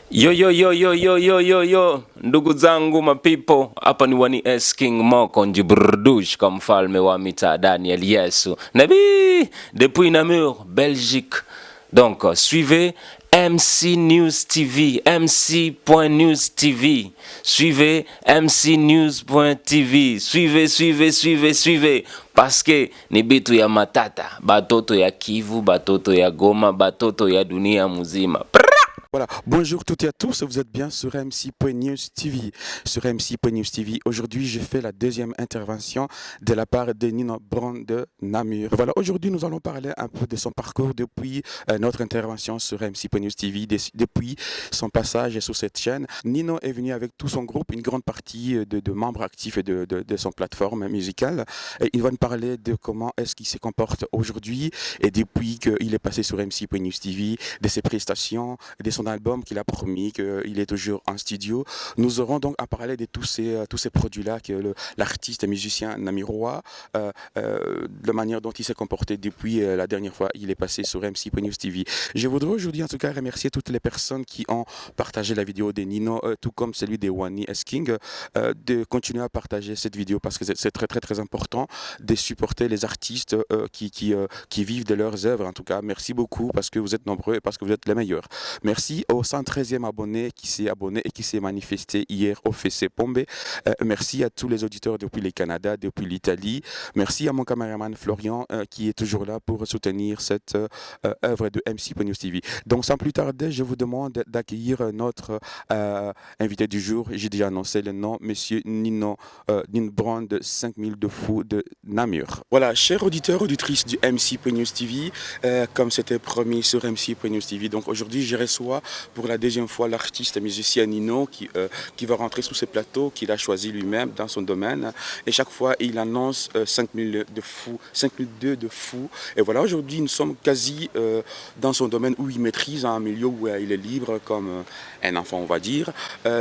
Yo yo yo yo yo yo yo yo, ndugu zangu mapipo, hapa ni Wani S King Moko Njibrdush comme mfalme wa mita Daniel Yesu Nabi depuis Namur, Belgique. Donc suivez MC News TV, MC.News TV. Suivez MC News.TV. Suivez. Parce que ni bitu ya matata, batoto ya Kivu, batoto ya Goma, batoto ya dunia muzima. Voilà, bonjour toutes et à tous, vous êtes bien sur MC.News TV. Sur MC.News TV, aujourd'hui j'ai fait la deuxième intervention de la part de Nino Brown de Namur. Voilà, aujourd'hui nous allons parler un peu de son parcours depuis notre intervention sur MC.News TV, depuis son passage sur cette chaîne. Nino est venu avec tout son groupe, une grande partie de membres actifs et de son plateforme musicale. Et il va nous parler de comment est-ce qu'il se comporte aujourd'hui et depuis qu'il est passé sur MC.News TV, de ses prestations, de son album qu'il a promis, qu'il est toujours en studio. Nous aurons donc à parler de tous ces produits-là que l'artiste et musicien namurois, la manière dont il s'est comporté depuis la dernière fois il est passé sur MC.News TV. Je voudrais aujourd'hui en tout cas remercier toutes les personnes qui ont partagé la vidéo de Nino, tout comme celui de Wani S King, de continuer à partager cette vidéo parce que c'est très important de supporter les artistes qui vivent de leurs œuvres. En tout cas, merci beaucoup parce que vous êtes nombreux et parce que vous êtes les meilleurs. Merci au 113e abonné qui s'est abonné et qui s'est manifesté hier au FC Pombe. Merci à tous les auditeurs depuis le Canada, depuis l'Italie. Merci à mon caméraman Florian qui est toujours là pour soutenir cette œuvre de MC.News TV. Donc sans plus tarder, je vous demande d'accueillir notre invité du jour. J'ai déjà annoncé le nom, Monsieur Nino Brown de 5000 de fou de Namur. Voilà, chers auditeurs, auditrices du MC.News TV, comme c'était promis sur MC.News TV, donc aujourd'hui je reçois pour la deuxième fois l'artiste et musicien Nino qui va rentrer sous ce plateau qu'il a choisi lui-même dans son domaine. Et chaque fois, il annonce 5000 de fous, 5002 de fous. Et voilà, aujourd'hui, nous sommes quasi dans son domaine où il maîtrise un milieu où il est libre comme un enfant, on va dire.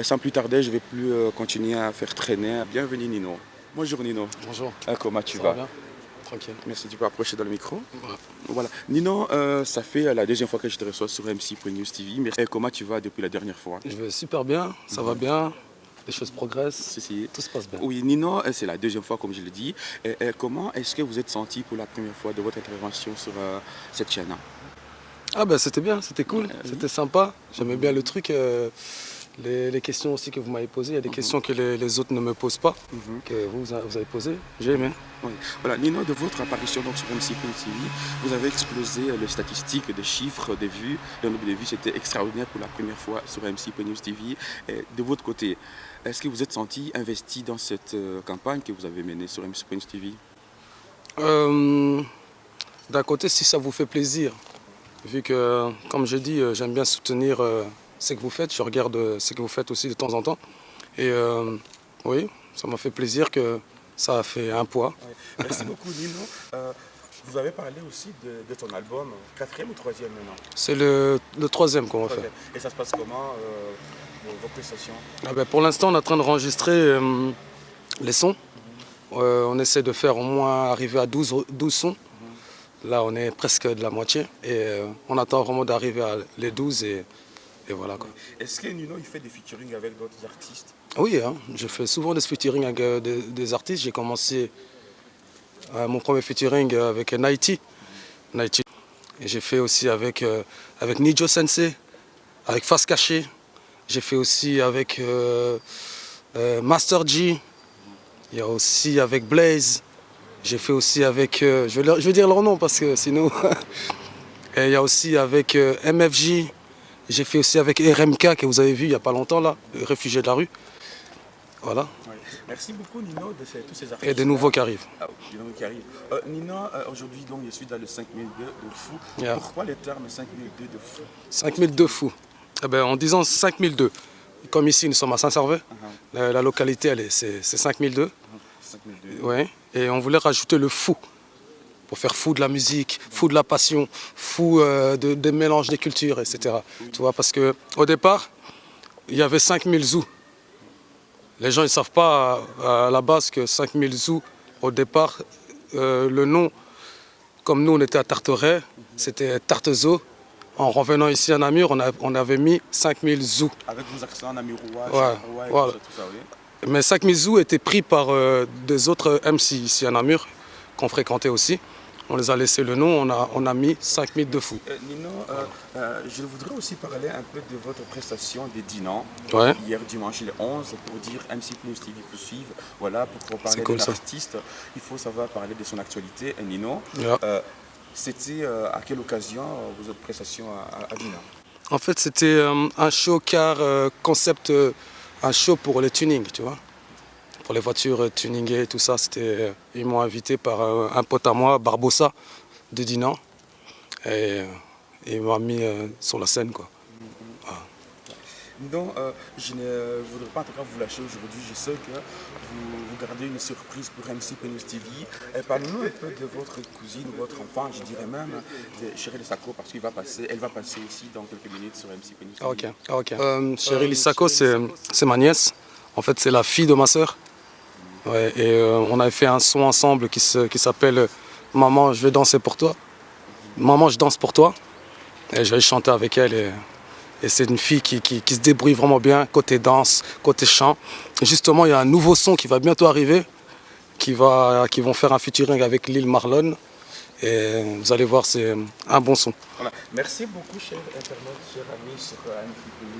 Sans plus tarder, je ne vais plus continuer à faire traîner. Bienvenue Nino. Bonjour Nino. Bonjour. Comment tu Ça vas? va bien? Tranquille. Merci, tu peux approcher dans le micro. Ouais. Voilà. Nino, ça fait la deuxième fois que je te reçois sur MC.News TV. Mais comment tu vas depuis la dernière fois? Je vais super bien, ça va bien, les choses progressent, tout se passe bien. Oui, Nino, c'est la deuxième fois comme je le dis. Comment est-ce que vous êtes senti pour la première fois de votre intervention sur cette chaîne? Ah ben c'était bien, c'était cool, c'était sympa, j'aimais bien le truc. Les questions aussi que vous m'avez posées, il y a des questions que les autres ne me posent pas, que vous avez posées, j'ai aimé. Oui. Voilà, Nino, de votre apparition donc, sur MC.TV, vous avez explosé les statistiques, des chiffres, des vues. Le nombre de vues, c'était extraordinaire pour la première fois sur MC.News TV. Et de votre côté, est-ce que vous êtes senti investi dans cette campagne que vous avez menée sur MC.News TV? D'un côté, si ça vous fait plaisir, vu que, comme je dis, j'aime bien soutenir ce que vous faites, je regarde ce que vous faites aussi de temps en temps. Et oui, ça m'a fait plaisir que ça a fait un poids. Oui. Merci beaucoup Nino. Vous avez parlé aussi de ton album, quatrième ou troisième maintenant? C'est le troisième qu'on va faire. Et ça se passe comment, vos prestations? Ah ben, pour l'instant, on est en train d'enregistrer les sons. On essaie de faire au moins arriver à 12 sons. Là, on est presque de la moitié. Et on attend vraiment d'arriver à les 12 et voilà. Quoi. Est-ce que Nino il fait des featuring avec d'autres artistes? Oui, hein, je fais souvent des featuring avec des artistes. J'ai commencé mon premier featuring avec Naiti. Et j'ai fait aussi avec Nijo Sensei, avec Face Caché. J'ai fait aussi avec Master G. Il y a aussi avec Blaze. J'ai fait aussi avec... je vais dire leur nom parce que sinon... Et il y a aussi avec MFJ. J'ai fait aussi avec RMK que vous avez vu il n'y a pas longtemps là, réfugié de la rue. Voilà. Oui. Merci beaucoup Nino de tous ces artistes. Et des nouveaux qui arrivent. Ah, des nouveaux qui arrivent. Nino, aujourd'hui donc je suis dans le 5002 de fou. Yeah. Pourquoi le terme 5002 de fou? 5002 fous. Eh ben, en disant 5002, comme ici nous sommes à Saint-Servais, la localité c'est 5002. 5002. Ouais. Et on voulait rajouter le fou. Pour faire fou de la musique, fou de la passion, fou des mélanges des cultures, etc. Tu vois, parce qu'au départ, il y avait 5000 zoos. Les gens ne savent pas à la base que 5000 zoos, au départ, le nom, comme nous on était à Tarteret, c'était Tartezo. En revenant ici à Namur, on avait mis 5000 zous. Avec vos accents namurois, Ouais, et voilà. tout ça, oui. Mais 5000 zous étaient pris par des autres MC ici à Namur, qu'on fréquentait aussi. On les a laissés le nom, on a mis 5000 de fous. Nino, je voudrais aussi parler un peu de votre prestation des Dinan. Ouais. Hier dimanche le 11, pour dire MC News TV, il faut suivre. Voilà, pour parler cool, de ça. l'artiste, il faut savoir parler de son actualité. Et Nino, Yeah. c'était à quelle occasion votre prestation à Dinan? En fait, c'était un show car concept, un show pour le tuning, tu vois. Pour les voitures tuningées et tout ça, ils m'ont invité par un pote à moi, Barbossa, de Dinan. Et il m'a mis sur la scène, quoi. Donc, je ne voudrais pas en tout cas vous lâcher aujourd'hui. Je sais que vous gardez une surprise pour MC News TV. Parlez-nous un peu de votre cousine, votre enfant, je dirais même de Chérie Lissako, parce qu'elle va passer aussi dans quelques minutes sur MC News TV. Ah, ok. Ah, ok. Chérie Lissako, c'est ma nièce. En fait, c'est la fille de ma sœur. Ouais, et on avait fait un son ensemble qui s'appelle Maman, je vais danser pour toi. Maman, je danse pour toi. Et je vais chanter avec elle. Et c'est une fille qui se débrouille vraiment bien, côté danse, côté chant. Et justement, il y a un nouveau son qui va bientôt arriver, qui vont faire un featuring avec Lil Marlon. Et vous allez voir, c'est un bon son. Voilà. Merci beaucoup, chers internautes, chers amis sur MC TV.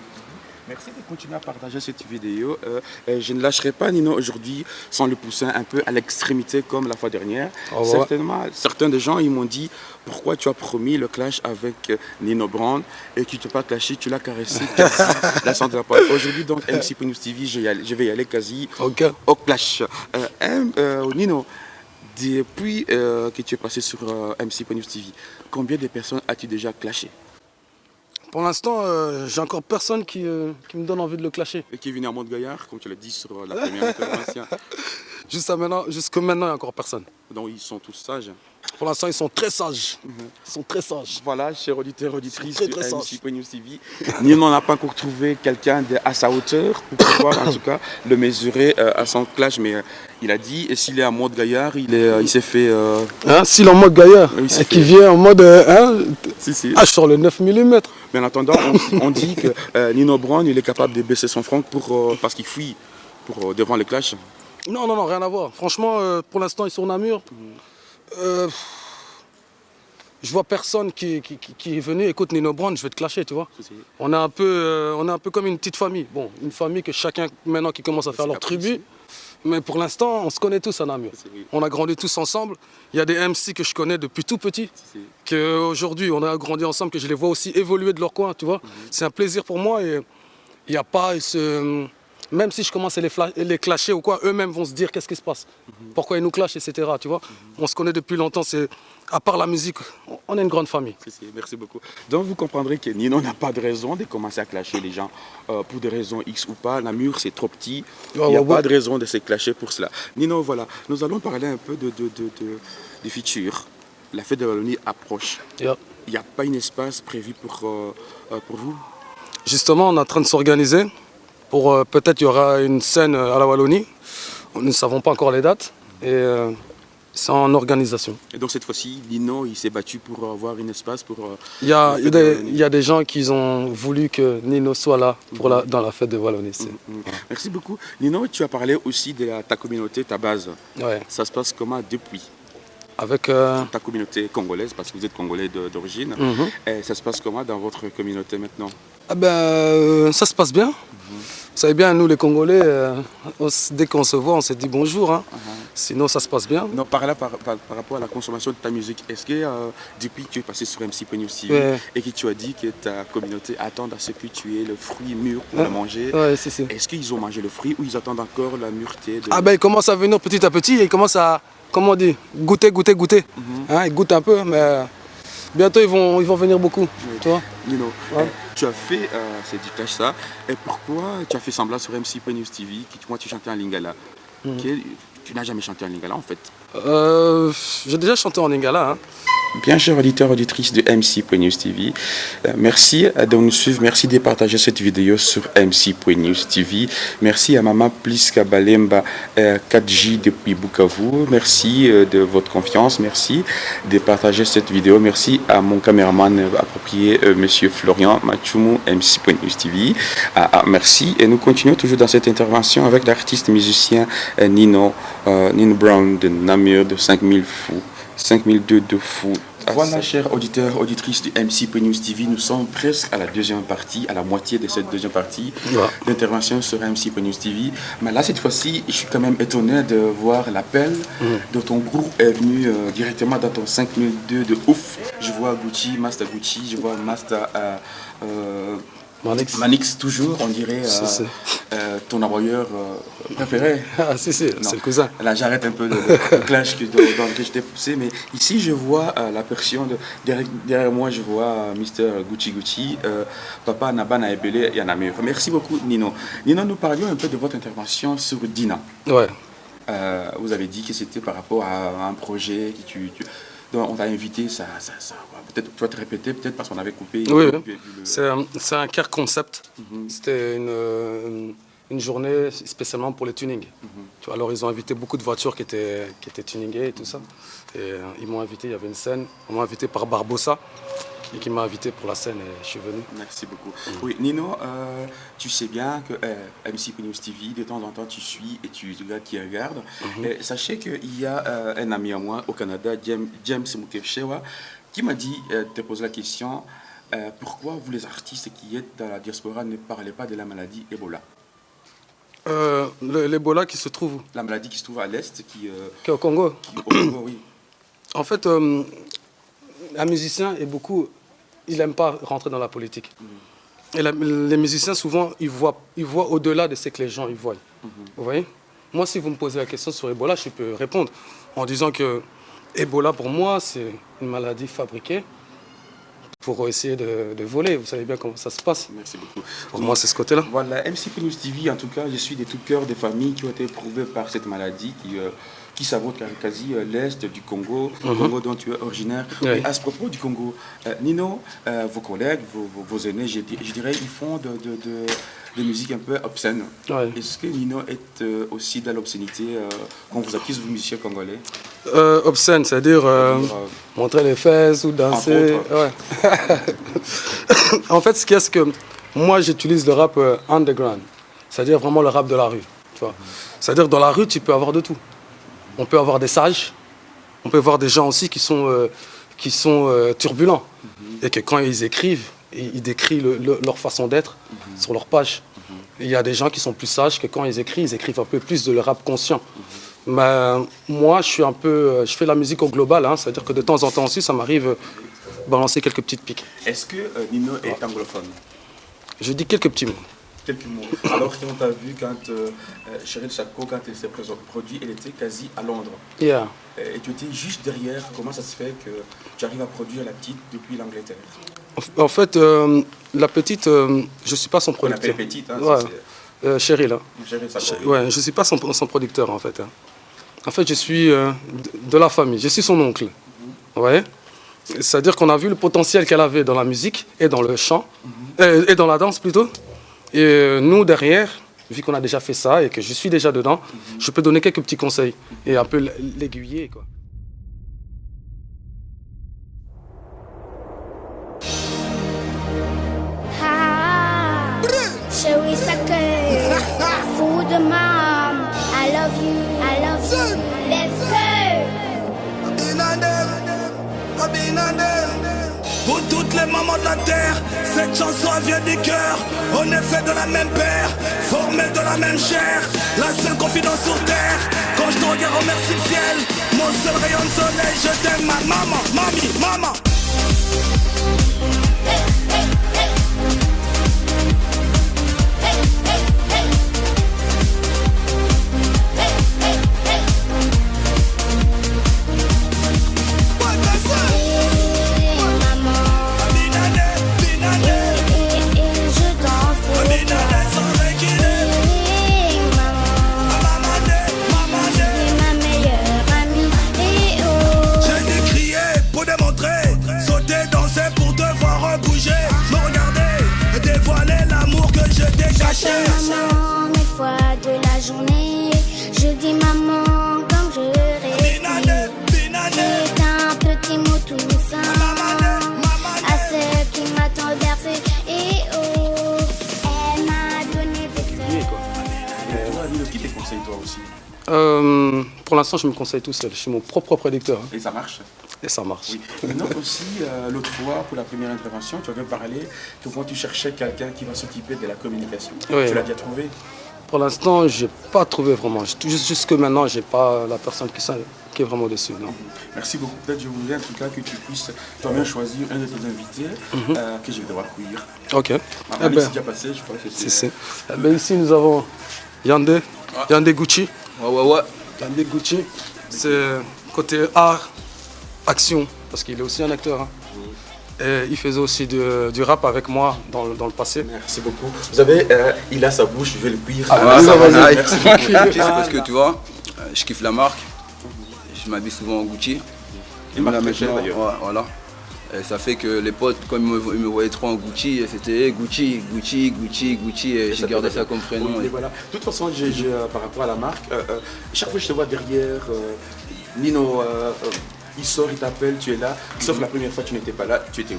Merci de continuer à partager cette vidéo. Je ne lâcherai pas Nino aujourd'hui sans le pousser un peu à l'extrémité comme la fois dernière. Oh, ouais. Certainement, certains des gens ils m'ont dit pourquoi tu as promis le clash avec Nino Brown et tu ne t'es pas clashé, tu l'as caressé, la santé de la parole. Aujourd'hui, donc, MC News TV, je vais y aller quasi Ok. au clash. Nino, depuis que tu es passé sur MC News TV, combien de personnes as-tu déjà clashé? Pour l'instant, j'ai encore personne qui me donne envie de le clasher. Et qui est venu en mode gaillard, comme tu l'as dit sur la première intervention. Jusque maintenant, il n'y a encore personne. Donc ils sont tous sages. Pour l'instant, ils sont très sages. Ils sont très sages. Voilà, chers auditeurs, auditrices Très, de très MC News TV. Nous n'en a pas encore trouvé quelqu'un à sa hauteur pour pouvoir en tout cas le mesurer à son clash. Mais il a dit, et s'il est en mode gaillard, il s'est fait... Hein, s'il est en mode gaillard, Oui, c'est et qu'il fait. vient en mode Si. sur le 9 mm. Mais en attendant, on dit que Nino Brown, il est capable de baisser son front parce qu'il fuit devant le clash. Non, rien à voir. Franchement, pour l'instant, ils sont en Namur. Je vois personne qui est venu, écoute Nino Brown, je vais te clasher, tu vois. Si. On est un peu comme une petite famille. Bon, une famille que chacun, maintenant, qui commence à faire leur tribu. Mais pour l'instant, on se connaît tous à Namur. On a grandi tous ensemble. Il y a des MC que je connais depuis tout petit, qu'aujourd'hui, on a grandi ensemble, que je les vois aussi évoluer de leur coin, tu vois. C'est un plaisir pour moi et il n'y a pas même si je commence à les clasher ou quoi, eux-mêmes vont se dire qu'est-ce qui se passe, pourquoi ils nous clashent, etc. Tu vois. On se connaît depuis longtemps, à part la musique, on est une grande famille. Merci beaucoup. Donc vous comprendrez que Nino n'a pas de raison de commencer à clasher les gens pour des raisons X ou pas. Namur c'est trop petit, il n'y a pas de raison de se clasher pour cela. Nino, voilà, nous allons parler un peu de feature. La fête de Wallonie approche. Yeah. Il n'y a pas un espace prévu pour vous? Justement, on est en train de s'organiser. Pour peut-être il y aura une scène à la Wallonie. Nous ne savons pas encore les dates. Et c'est en organisation. Et donc cette fois-ci, Nino, il s'est battu pour avoir un espace pour... Il y a des gens qui ont voulu que Nino soit là dans la fête de Wallonie. Merci beaucoup. Nino, tu as parlé aussi de ta communauté, ta base. Ouais. Ça se passe comment depuis? Avec ta communauté congolaise, parce que vous êtes congolais d'origine. Et ça se passe comment dans votre communauté maintenant? Ça se passe bien. Vous savez bien, nous les Congolais, dès qu'on se voit, on se dit bonjour. Hein. Sinon, ça se passe bien. Non, par rapport à la consommation de ta musique, est-ce que depuis que tu es passé sur MC News TV et que tu as dit que ta communauté attend à ce que tu aies le fruit mûr pour le manger, est-ce qu'ils ont mangé le fruit ou ils attendent encore la mûreté ils commencent à venir petit à petit et ils commencent à, comment on dit, goûter. Hein, ils goûtent un peu, mais bientôt ils vont venir beaucoup. Tu vois. Nino, tu as fait c'est du clash ça. Et pourquoi tu as fait semblant sur MC News TV que moi tu chantais en lingala? Tu n'as jamais chanté en lingala en fait? J'ai déjà chanté en lingala, hein. Bien chers auditeurs, auditrices de MC.News TV, merci de nous suivre, merci de partager cette vidéo sur MC.News TV. Merci à Maman Pliska Balemba 4J depuis Bukavu. Merci de votre confiance, merci de partager cette vidéo. Merci à mon caméraman approprié, Monsieur Florian Machumu, MC.News TV. Merci et nous continuons toujours dans cette intervention avec l'artiste musicien Nino Brown de Namur de 5002 de fou. Voilà, chers auditeurs, auditrices du MC.News TV, nous sommes presque à la deuxième partie, à la moitié de cette deuxième partie d'intervention sur MC.News TV. Mais là, cette fois-ci, je suis quand même étonné de voir l'appel de ton groupe est venu directement dans ton 5002 de ouf. Je vois Gucci, Master Gucci, je vois Master Manix toujours, on dirait ton envoyeur préféré. Ah, si, c'est le cousin. Là, j'arrête un peu le clash dans lequel je t'ai poussé, mais ici, je vois la version derrière moi, je vois Mr. Gucci, Papa Nabana Ebele et Yanamir. Merci beaucoup, Nino. Nino, nous parlions un peu de votre intervention sur Dina. Ouais. Vous avez dit que c'était par rapport à un projet que on t'a invité, ça peut-être tu vas te répéter, peut-être parce qu'on avait coupé. Oui, c'est un car concept. C'était une journée spécialement pour les tunings. Tu vois, alors ils ont invité beaucoup de voitures qui étaient tuningées et tout ça. Et ils m'ont invité, il y avait une scène, on m'a invité par Barbossa, qui m'a invité pour la scène et je suis venu. Merci beaucoup. Oui, Nino, tu sais bien que MC.News TV, de temps en temps, tu suis et tu regardes qui regarde. Sachez qu'il y a un ami à moi au Canada, James Mukefchewa, qui m'a dit, te pose la question, pourquoi vous les artistes qui êtes dans la diaspora ne parlez pas de la maladie Ebola? L'Ebola qui se trouve où? La maladie qui se trouve à l'Est, qui est au Congo. Au Congo, oui. En fait, un musicien est beaucoup... Il n'aime pas rentrer dans la politique. Et les musiciens, souvent, ils voient au-delà de ce que les gens ils voient. Vous voyez? Moi, si vous me posez la question sur Ebola, je peux répondre en disant que Ebola, pour moi, c'est une maladie fabriquée pour essayer de voler. Vous savez bien comment ça se passe. Merci beaucoup. Pour moi, c'est ce côté-là. Voilà, MC.News TV, en tout cas, je suis de tout cœur des familles qui ont été éprouvées par cette maladie qui savoure quasi l'Est du Congo, Congo dont tu es originaire. Oui. Et à ce propos du Congo, Nino, vos collègues, vos aînés, je dirais, ils font de musique un peu obscène. Ouais. Est-ce que Nino est aussi dans l'obscénité qu'on vous accuse, vous musiciens congolais? Obscène, c'est-à-dire montrer les fesses ou danser. Ouais. En fait, ce qu'il y a, c'est que moi, j'utilise le rap underground, c'est-à-dire vraiment le rap de la rue. Tu vois. C'est-à-dire dans la rue, tu peux avoir de tout. On peut avoir des sages, on peut avoir des gens aussi qui sont turbulents. Et que quand ils écrivent, ils décrivent leur façon d'être sur leur page. Il y a des gens qui sont plus sages que quand ils écrivent un peu plus de le rap conscient. Mais moi, je fais la musique au global, hein, c'est-à-dire que de temps en temps aussi, ça m'arrive de balancer quelques petites piques. Est-ce que Nino est anglophone? Je dis quelques petits mots. Quelques mots. Alors qu'on t'a vu quand Cheryl Chaco, quand elle s'est produit, elle était quasi à Londres. Yeah. Et tu étais juste derrière. Comment ça se fait que tu arrives à produire la petite depuis l'Angleterre? En fait, la petite, je ne suis pas son producteur. On l'appelle petite, hein, ouais. Cheryl. Hein. Cheryl Chaco. Ouais, je ne suis pas son producteur, en fait. Hein. En fait, je suis de la famille. Je suis son oncle. Ouais. C'est-à-dire qu'on a vu le potentiel qu'elle avait dans la musique et dans le chant, et dans la danse plutôt. Et nous, derrière, vu qu'on a déjà fait ça et que je suis déjà dedans, je peux donner quelques petits conseils et un peu l'aiguiller, quoi. Chérie, ça que fou de mom. I love you, let's go. Pour toutes les mamans de la terre, cette chanson vient du cœur. On est fait de la même paire, formés de la même chair. La seule confidence sur terre, quand je te regarde remercie le ciel. Mon seul rayon de soleil, je t'aime ma maman, mamie, maman. conseilles toi aussi? Pour l'instant, je me conseille tout seul. Je suis mon propre producteur. Hein. Et ça marche? Et ça marche. Oui. Maintenant aussi, l'autre fois, pour la première intervention, tu avais parlé que quand tu cherchais quelqu'un qui va s'occuper de la communication. Oui. Tu l'as déjà trouvé? Pour l'instant, je n'ai pas trouvé vraiment. Jusque maintenant, je n'ai pas la personne qui est vraiment dessus. Non. Merci beaucoup. Peut-être je voudrais en tout cas que tu puisses toi-même choisir un de tes invités que je vais devoir accueillir. Ok. C'est déjà passé, je crois que c'est... Ici, nous avons Yandé Gucci. Ouais. Yandé Gucci, c'est côté art, action, parce qu'il est aussi un acteur. Hein. Et il faisait aussi du rap avec moi dans le passé. Merci beaucoup. Vous avez, il a sa bouche, je vais le cuire. Merci. C'est parce que tu vois, je kiffe la marque. Je m'habille souvent en Gucci. Et marque très chère, d'ailleurs. Ouais, voilà. Et ça fait que les potes, quand ils me voyaient trop en Gucci, c'était Gucci. Et j'ai gardé ça comme prénom. Oui, voilà. De toute façon, par rapport à la marque, chaque fois que je te vois derrière, Nino, il sort, il t'appelle, tu es là. Sauf la première fois, tu n'étais pas là, tu étais où?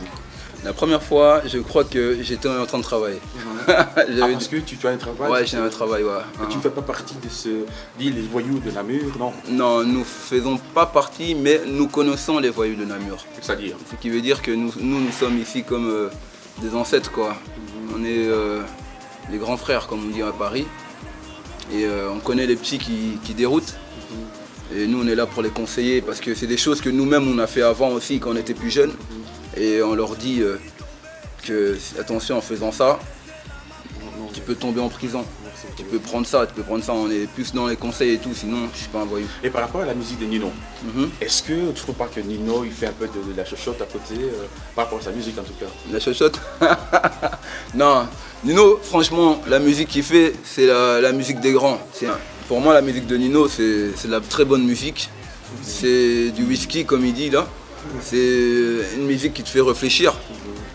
La première fois, je crois que j'étais en train de travailler. Parce que tu as un travail? Ouais, j'ai un travail, ouais. Et tu ne fais pas partie de les voyous de Namur, non? Non, nous ne faisons pas partie, mais nous connaissons les voyous de Namur. C'est-à-dire? Ce qui veut dire que nous sommes ici comme des ancêtres, quoi. On est les grands frères, comme on dit à Paris. Et on connaît les petits qui déroutent. Et nous, on est là pour les conseiller parce que c'est des choses que nous-mêmes, on a fait avant aussi quand on était plus jeunes. Et on leur dit que, attention, en faisant ça, tu peux tomber en prison. Tu peux prendre ça, on est plus dans les conseils et tout, sinon je suis pas un voyou. Et par rapport à la musique de Nino, est-ce que tu ne trouves pas que Nino, il fait un peu de la chochotte à côté, par rapport à sa musique en tout cas? La chochotte? Non, Nino, franchement, la musique qu'il fait, c'est la musique des grands. Pour moi, la musique de Nino, c'est de la très bonne musique. C'est du whisky, comme il dit là. C'est une musique qui te fait réfléchir.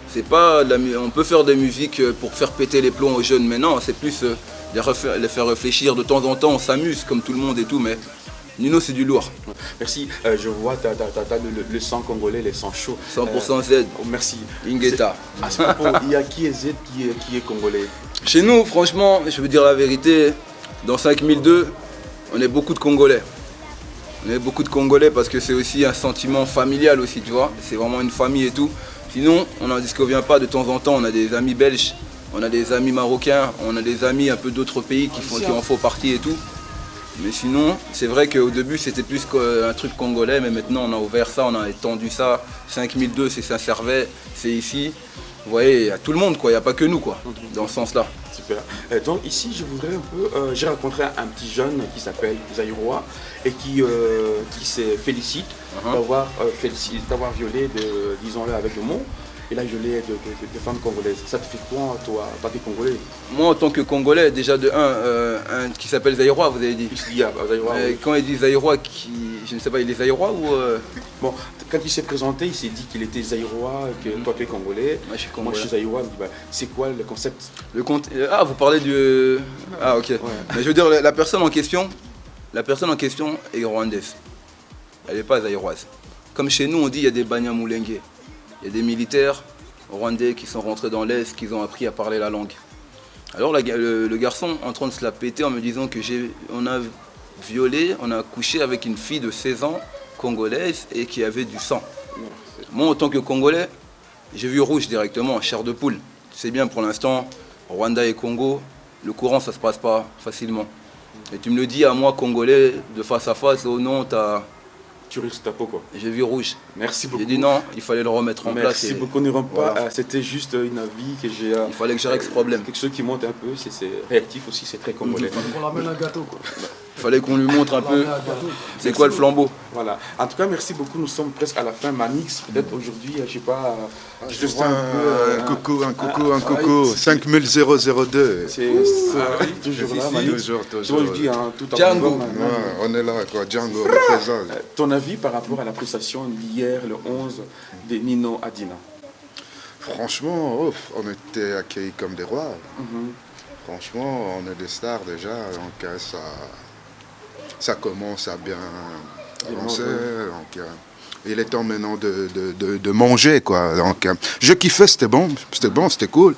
C'est pas on peut faire des musiques pour faire péter les plombs aux jeunes, mais non, c'est plus les faire réfléchir. De temps en temps, on s'amuse comme tout le monde et tout, mais Nino, c'est du lourd. Merci. Je vois, tu as le sang congolais, les sangs chauds. 100% Z. Merci. Ingeta. À ce propos, il y a qui est Z qui est congolais? Chez nous, franchement, je veux dire la vérité, dans 5002, on est beaucoup de Congolais. On est beaucoup de Congolais parce que c'est aussi un sentiment familial aussi, tu vois. C'est vraiment une famille et tout. Sinon, on n'en disconvient pas de temps en temps. On a des amis belges, on a des amis marocains, on a des amis un peu d'autres pays qui en font partie et tout. Mais sinon, c'est vrai qu'au début, c'était plus un truc congolais, mais maintenant, on a ouvert ça, on a étendu ça. 5002, c'est Saint-Servais, c'est ici. Vous voyez, il y a tout le monde, quoi. Il n'y a pas que nous, quoi, dans ce sens-là. Super. Donc ici, je voudrais un peu... j'ai rencontré un petit jeune qui s'appelle Zaïrois et qui se félicite d'avoir violé, disons-le avec le mot, et là violé de femmes congolaises. Ça te fait quoi, toi, en tant que Congolais? Moi, en tant que Congolais, déjà de un qui s'appelle Zaïrois, vous avez dit. Zaïrois, oui. Quand il dit Zaïrois, je ne sais pas, il est Zaïrois ou... Bon, quand il s'est présenté, il s'est dit qu'il était Zaïrois, que toi tu es Congolais. Moi, je suis Congolais. Moi, je suis Zaïrois. Il me dit, bah, c'est quoi le concept? Ah, vous parlez du... Ah, ok. Ouais. Mais je veux dire, la personne en question est rwandaise. Elle n'est pas zaïroise. Comme chez nous, on dit il y a des Banyamulenge. Il y a des militaires rwandais qui sont rentrés dans l'Est, qui ont appris à parler la langue. Alors le garçon en train de se la péter en me disant que on a violé, on a couché avec une fille de 16 ans, congolaise, et qui avait du sang. Moi, en tant que Congolais, j'ai vu rouge directement, chair de poule. C'est bien pour l'instant, Rwanda et Congo, le courant, ça se passe pas facilement. Et tu me le dis à moi, Congolais, de face à face, oh non, tu risques ta peau, quoi. J'ai vu rouge. Merci beaucoup. J'ai dit non, il fallait le remettre en place. Merci beaucoup, ne rentre pas. C'était juste une avis que j'ai. Il fallait que je règle ce problème. Quelque chose qui monte un peu, c'est réactif aussi, c'est très congolais. On l'amène un gâteau, quoi. Il fallait qu'on lui montre un peu c'est quoi le flambeau. Voilà. En tout cas, merci beaucoup. Nous sommes presque à la fin. Manix, peut-être aujourd'hui, je sais pas. Je te vois un coucou, 50002. C'est toujours là, Manix. Toujours. Je dis, tout en Django. On est là, quoi. Django représente. Ton avis par rapport à la prestation d'hier, le 11, de Nino Adina? Franchement, on était accueillis comme des rois. Franchement, on est des stars déjà, donc ça commence à bien avancer. Donc, il est temps maintenant de manger, quoi. Donc, je kiffais, c'était bon, c'était cool.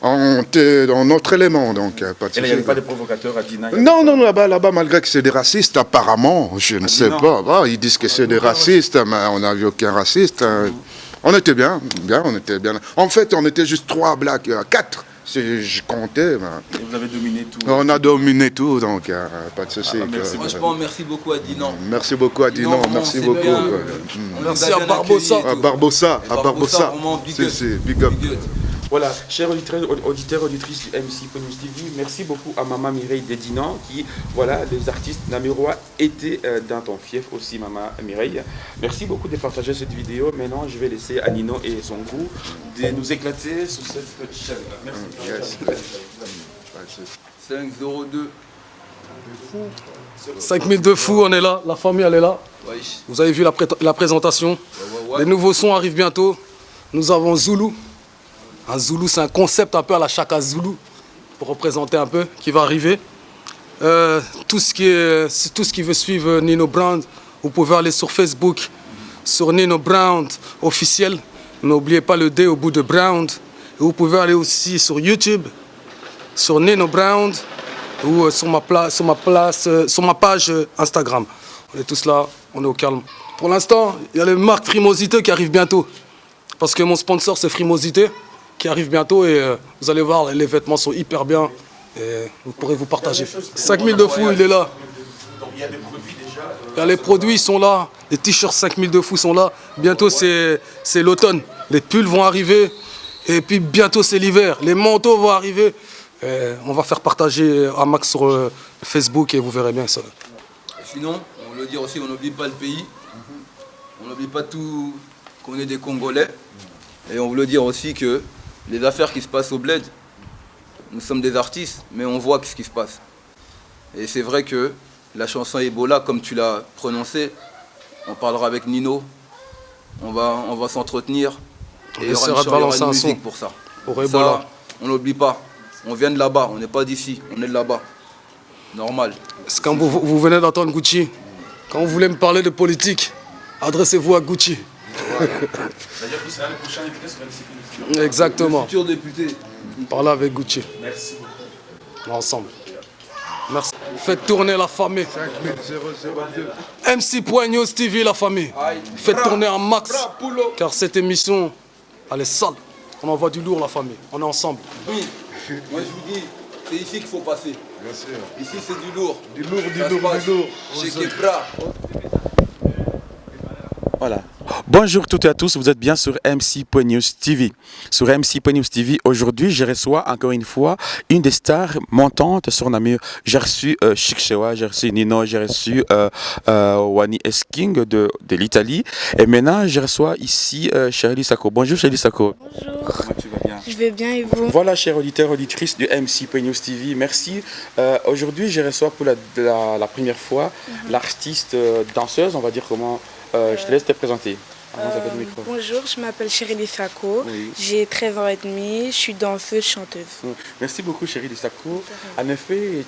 on était dans notre élément, donc pas de Et là, il n'y souci. avait pas de provocateurs à Dina? Non, non, là-bas, malgré que c'est des racistes, apparemment, je ne sais pas. Ah, ils disent que c'est des racistes, mais on n'a vu aucun raciste. On était bien, on était bien. En fait, on était juste 3 blacks, 4, si je comptais. Mais Et vous avez dominé tout. on a dominé tout, donc pas de souci. merci. Franchement, merci beaucoup à Dinan. Merci beaucoup à Dinan, merci c'est beaucoup. bien. Merci à Barbossa. À Barbossa, vraiment, big up. C'est big up. Big up. Voilà, chers auditeurs, auditrices du MC Ponyus TV, merci beaucoup à Maman Mireille Dedinan qui, voilà, les artistes namurois étaient dans ton fief aussi, Maman Mireille. Merci beaucoup de partager cette vidéo. Maintenant, je vais laisser à Nino et son crew de nous éclater sur cette chaîne. Merci. Yes. 5-0-2. 5000 de fous, on est là. La famille, elle est là. Wesh. Vous avez vu la présentation. Les nouveaux sons arrivent bientôt. Nous avons Zulu. Un Zulu, c'est un concept un peu à la Chaka Zulu, pour représenter un peu, qui va arriver. Tout ce qui veut suivre Nino Brown, vous pouvez aller sur Facebook, sur Nino Brown officiel. N'oubliez pas le D au bout de Brown. Et vous pouvez aller aussi sur YouTube, sur Nino Brown, ou sur ma page Instagram. On est tous là, on est au calme. Pour l'instant, il y a les marques Frimosité qui arrivent bientôt. Parce que mon sponsor, c'est Frimosité, qui arrive bientôt. Et vous allez voir, les vêtements sont hyper bien. Et vous pourrez vous partager. 5000 de fous, il est là. Donc il y a des produits déjà. Il y a les produits, ils sont là. Les t-shirts 5000 de fous sont là. Bientôt, c'est l'automne. Les pulls vont arriver. Et puis bientôt, c'est l'hiver. Les manteaux vont arriver. Et on va faire partager un max sur Facebook et vous verrez bien ça. Sinon, on veut le dire aussi, on n'oublie pas le pays. On n'oublie pas tout qu'on est des Congolais. Et on veut le dire aussi que les affaires qui se passent au bled, nous sommes des artistes, mais on voit ce qui se passe. Et c'est vrai que la chanson Ebola, comme tu l'as prononcé, on parlera avec Nino, on va s'entretenir. Et il y aura essaiera de il y aura balancer une un son musique pour ça. pour Ebola. Ça, on n'oublie pas. On vient de là-bas, on n'est pas d'ici, on est de là-bas. Normal. C'est quand vous venez d'entendre Gucci, quand vous voulez me parler de politique, adressez-vous à Gucci. D'ailleurs, vous serez le prochain invité sur MC Ponyus. Exactement. Futur député. Parlez avec Gucci. Merci beaucoup. Ensemble. Merci. Faites tourner la famille. 5002. MC.News TV, la famille. Faites tourner un max. Car cette émission, elle est sale. On envoie du lourd, la famille. On est ensemble. Oui, moi je vous dis, c'est ici qu'il faut passer. Bien sûr. Ici c'est du lourd. Du lourd, Ça se passe chez Kepra. Voilà. Bonjour toutes et à tous, vous êtes bien sur MC.News TV. Sur MC.News TV, aujourd'hui, je reçois encore une fois une des stars montantes sur Namur. J'ai reçu Chic Shewa, j'ai reçu Nino, j'ai reçu Wani Esking de l'Italie. Et maintenant, je reçois ici Shirley Sako. Bonjour Shirley Sako. Bonjour, Comment tu vas bien? je vais bien et vous? Voilà, chers auditeurs, auditrices du MC.News TV, merci. Aujourd'hui, je reçois pour la première fois l'artiste danseuse, on va dire comment. Je te laisse te présenter. Avant, ça fait le micro. Bonjour, je m'appelle Shirley Sako, Oui. j'ai 13 ans et demi, je suis danseuse, chanteuse. Merci beaucoup, chérie Lissako. En effet,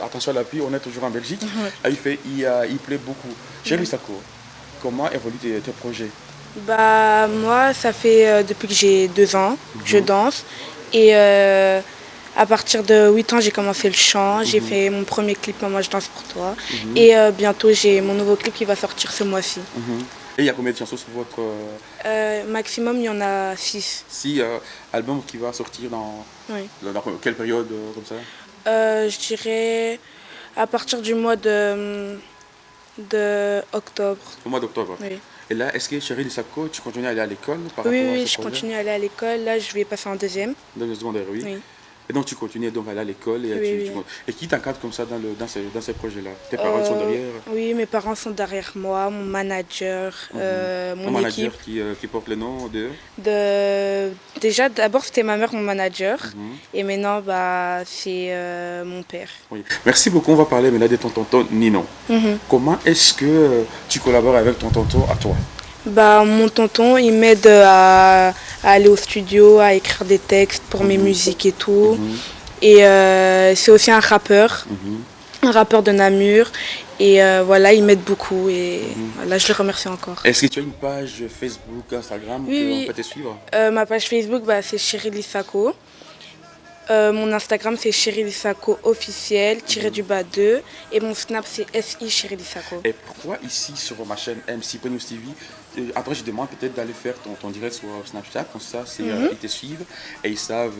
attention à l'appui, on est toujours en Belgique. Ah, il plaît beaucoup. Chérie Lissako, comment évoluent tes projets? Bah, moi, ça fait depuis que j'ai 2 ans, je danse. Et à partir de 8 ans, j'ai commencé le chant. J'ai fait mon premier clip, Maman, je danse pour toi. Et bientôt, j'ai mon nouveau clip qui va sortir ce mois-ci. Et il y a combien de chansons sur votre Maximum, il y en a 6. album qui va sortir dans quelle période comme ça? Je dirais à partir du mois de octobre. Au mois d'octobre. Oui. Et là, est-ce que chérie Lissako, tu continues à aller à l'école par Oui, rapport à oui, ce je projet? continue à aller à l'école. Là, je vais passer en 2e. Dans le secondaire, oui. Oui. Et donc tu continues donc à aller à l'école et, Oui, oui. et qui t'encadre comme ça dans ces projets-là? Tes parents sont derrière? Oui, mes parents sont derrière moi, mon manager, mon manager équipe. qui porte le nom de... Déjà, d'abord, c'était ma mère, mon manager. Et maintenant, bah, c'est mon père. Oui. Merci beaucoup. On va parler maintenant de ton tonton Nino. Comment est-ce que tu collabores avec ton tonton à toi? Bah, mon tonton, il m'aide à aller au studio, à écrire des textes pour mes musiques et tout. Et c'est aussi un rappeur de Namur. Et voilà, il m'aide beaucoup. Et voilà, je le remercie encore. Est-ce que tu as une page Facebook, Instagram Oui, qu'on oui. peut te suivre? Ma page Facebook, bah, c'est Shirley Sako. Mon Instagram c'est Chérie Lissako officiel, _2. Et mon Snap c'est SI Chérie Lissako. Et pourquoi ici sur ma chaîne MC.News TV, après je demande peut-être d'aller faire ton direct sur Snapchat, comme ça ils te suivent et ils savent,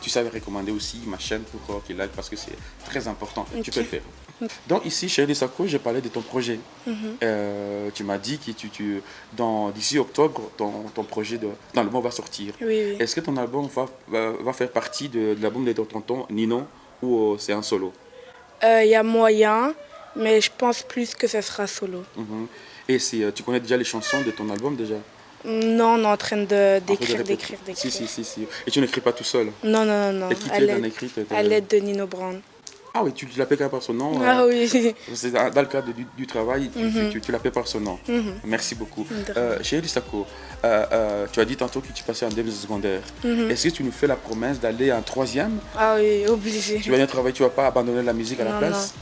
tu savais recommander aussi ma chaîne pour qu'ils like parce que c'est très important, tu peux le faire. Donc ici Chérie Lissako, j'ai parlé de ton projet. Tu m'as dit que d'ici octobre, ton projet dans l'album va sortir. Oui. Est-ce que ton album va faire partie de l'album de ton tonton Nino ou c'est un solo? Il y a moyen, mais je pense plus que ce sera solo. Et tu connais déjà les chansons de ton album déjà? Non, on est en train d'écrire. Si. Et tu n'écris pas tout seul? Non. Et qui t'aide à écrire? À l'aide de Nino Brown. Ah oui, tu l'appelles par son nom? Ah oui. C'est dans le cadre du travail, tu l'appelles par son nom. Merci beaucoup. Chérie Lissako, tu as dit tantôt que tu passais en deuxième secondaire. Est-ce que tu nous fais la promesse d'aller en troisième? Ah oui, obligé. Tu vas bien travailler, tu ne vas pas abandonner la musique à la place?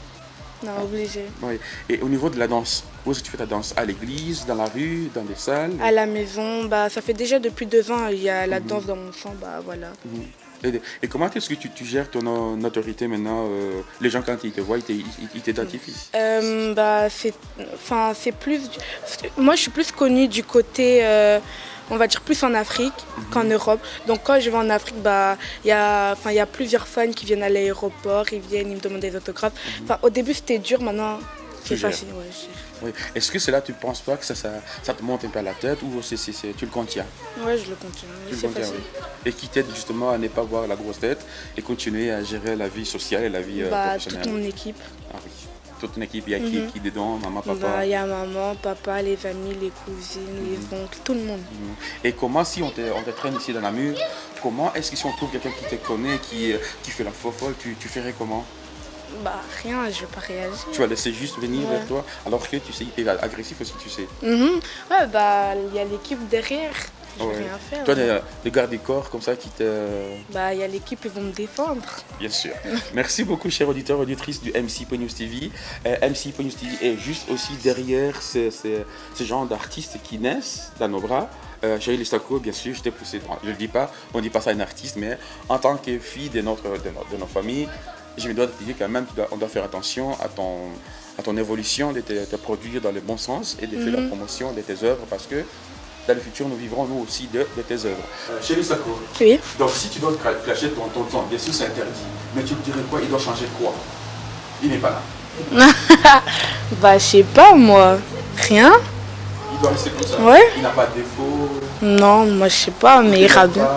Non, obligé. Oui. Et au niveau de la danse, où est-ce que tu fais ta danse? À l'église, dans la rue, dans des salles? À la maison, ça fait déjà depuis 2 ans, il y a la danse dans mon sang, voilà. Et comment est-ce que tu gères ton autorité maintenant? Les gens, quand ils te voient, ils t'identifient? C'est plus... Moi, je suis plus connue du côté... on va dire plus en Afrique qu'en Europe. Donc quand je vais en Afrique, il y a plusieurs fans qui viennent à l'aéroport, ils viennent, ils me demandent des autographes. Au début c'était dur, maintenant c'est facile. Oui. Est-ce que c'est là, tu ne penses pas que ça te monte un peu à la tête ou tu le contiens? Oui, je le continue, c'est facile. Et qui t'aide justement à ne pas voir la grosse tête et continuer à gérer la vie sociale et la vie professionnelle? Toute mon équipe. Ah oui. Toute ton équipe, il y a qui dedans? Maman, papa? Il y a maman, papa, les amis, les cousines, les oncles, tout le monde. Et comment, si on te traîne ici dans Namur, comment est-ce que si on trouve quelqu'un qui te connaît, qui fait la folle, tu ferais comment? Rien, je vais pas réagir. Tu vas laisser juste venir vers toi, alors que tu sais, il est agressif aussi, tu sais. Il y a l'équipe derrière. Je vais rien faire. Toi, les gardes du corps comme ça qui te... Il y a l'équipe, ils vont me défendre. Bien sûr. Merci beaucoup, chers auditeurs, auditrices du MC.News TV. MC.News TV est juste aussi derrière ce genre d'artistes qui naissent dans nos bras. Chérie Lissako, bien sûr, je t'ai poussé. Je ne le dis pas, on ne dit pas ça à une artiste, mais en tant que fille de nos familles, je me dois te dire quand même qu'on doit faire attention à ton évolution, de te produire dans le bon sens et de faire la promotion de tes œuvres parce que dans le futur, nous vivrons nous aussi de tes œuvres. Chérie Lissako, oui. Donc si tu dois clasher ton temps, bien sûr c'est interdit, mais tu me dirais quoi? Il doit changer quoi? Il n'est pas là. Je sais pas moi, rien. Il doit rester comme ça? Ouais. Il n'a pas de défaut? Non, moi je sais pas, mais il rappe bien.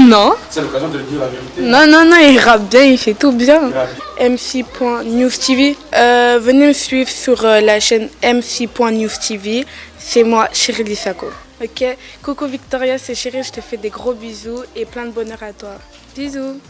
Non. C'est l'occasion de lui dire la vérité? Non, il rappe bien, il fait tout bien. MC.News TV. Venez me suivre sur la chaîne MC.News TV. C'est moi, Chérie Lissako. Ok, coucou Victoria, c'est Chérie, je te fais des gros bisous et plein de bonheur à toi. Bisous.